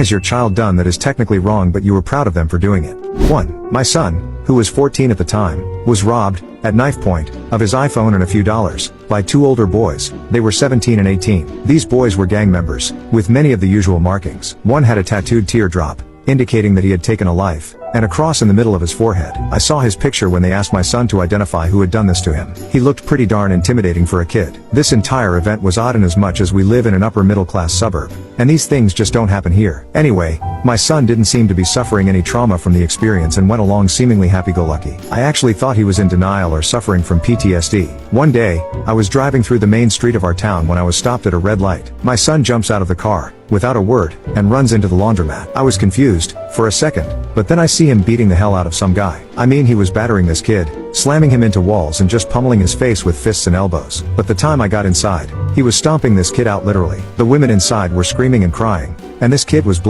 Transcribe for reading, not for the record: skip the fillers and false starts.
has your child done that is technically wrong but you were proud of them for doing it? 1. My son, who was 14 at the time, was robbed, at knife point, of his iPhone and a few dollars, by two older boys. They were 17 and 18. These boys were gang members, with many of the usual markings. One had a tattooed teardrop, indicating that he had taken a life, and a cross in the middle of his forehead. I saw his picture when they asked my son to identify who had done this to him. He looked pretty darn intimidating for a kid. This entire event was odd in as much as we live in an upper middle class suburb, and these things just don't happen here. Anyway, my son didn't seem to be suffering any trauma from the experience and went along seemingly happy-go-lucky. I actually thought he was in denial or suffering from PTSD. One day, I was driving through the main street of our town when I was stopped at a red light. My son jumps out of the car, without a word, and runs into the laundromat. I was confused, for a second, but then I see him beating the hell out of some guy. I mean, he was battering this kid, slamming him into walls and just pummeling his face with fists and elbows. But the time I got inside, he was stomping this kid out literally. The women inside were screaming and crying, and this kid was